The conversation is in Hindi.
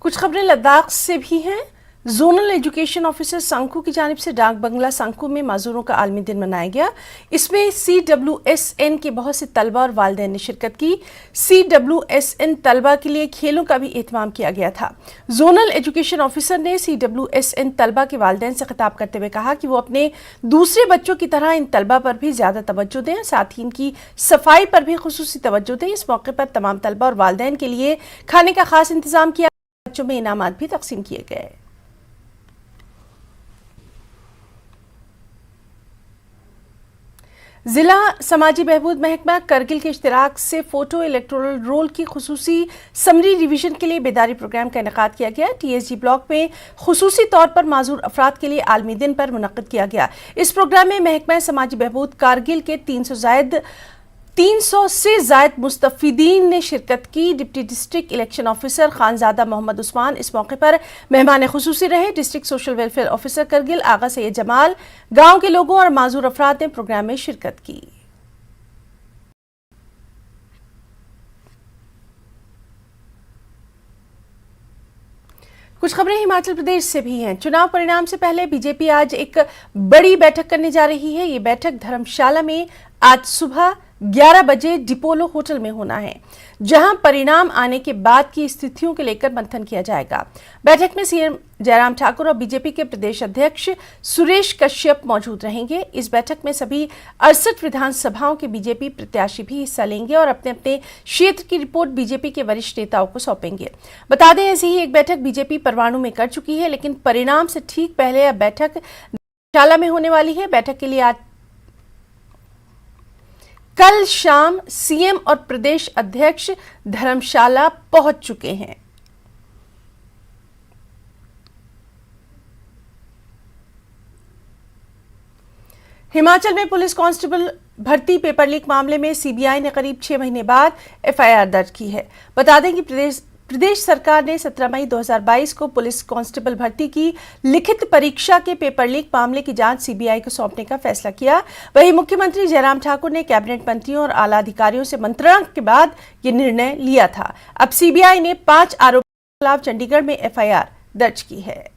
कुछ खबरें लद्दाख से भी हैं। जोनल एजुकेशन ऑफिसर संकू की जानिब से डाक बंगला संकू में माजूरों का आलमी दिन मनाया गया। इसमें CWSN के बहुत से तलबा और वालिदैन ने शिरकत की। CWSN तलबा के लिए खेलों का भी एहतमाम किया गया था। जोनल एजुकेशन ऑफिसर ने CWSN तलबा के वालिदैन से खिताब करते हुए कहा कि वो अपने दूसरे बच्चों की तरह इन तलबा पर भी ज़्यादा तवज्जो दें, साथ ही इनकी सफाई पर भी खुसूसी तवज्जो दें। इस मौके पर तमाम तलबा और वालिदैन के लिए खाने का खास इंतजाम किया। बच्चों में इनामात भी तकसीम किए गए। जिला समाजी बहबूद महकमा करगिल के इश्तिराक से फोटो इलेक्टोरल रोल की खुसूसी समरी रिवीजन के लिए बेदारी प्रोग्राम का इनेकाद किया गया। TSG ब्लॉक में खुसूसी तौर पर माजूर अफराद के लिए आलमी दिन पर मुनक्किद किया गया। इस प्रोग्राम में महकमा समाजी बहबूद कारगिल के 300 से जायद मुस्तफीदीन ने शिरकत की। Deputy district election officer Khanzada Mohammad Usman इस मौके पर मेहमान खुसूसी रहे। District social welfare officer Kargil Agha Syed Jamal, गांव के लोगों और माजूर अफराद ने प्रोग्राम में शिरकत की। कुछ खबरें हिमाचल प्रदेश से भी हैं। चुनाव परिणाम से पहले बीजेपी आज एक बड़ी बैठक करने जा रही है। ये बैठक धर्मशाला में आज सुबह 11 बजे डिपोलो होटल में होना है, जहां परिणाम आने के बाद की स्थितियों को लेकर मंथन किया जाएगा। बैठक में सीएम जयराम ठाकुर और बीजेपी के प्रदेश अध्यक्ष सुरेश कश्यप मौजूद रहेंगे। इस बैठक में सभी 68 विधानसभाओं के बीजेपी प्रत्याशी भी हिस्सा लेंगे और अपने अपने क्षेत्र की रिपोर्ट बीजेपी के वरिष्ठ नेताओं को सौंपेंगे। बता दें, ऐसी ही एक बैठक बीजेपी परवाणु में कर चुकी है, लेकिन परिणाम से ठीक पहले अब बैठक धर्मशाला में होने वाली है। बैठक के लिए आज कल शाम सीएम और प्रदेश अध्यक्ष धर्मशाला पहुंच चुके हैं। हिमाचल में पुलिस कांस्टेबल भर्ती पेपर लीक मामले में सीबीआई ने करीब 6 महीने बाद FIR दर्ज की है। बता दें कि प्रदेश सरकार ने 17 मई 2022 को पुलिस कांस्टेबल भर्ती की लिखित परीक्षा के पेपर लीक मामले की जांच सीबीआई को सौंपने का फैसला किया। वहीं मुख्यमंत्री जयराम ठाकुर ने कैबिनेट मंत्रियों और आला अधिकारियों से मंत्रणा के बाद यह निर्णय लिया था। अब सीबीआई ने 5 आरोपियों के खिलाफ चंडीगढ़ में FIR दर्ज की है।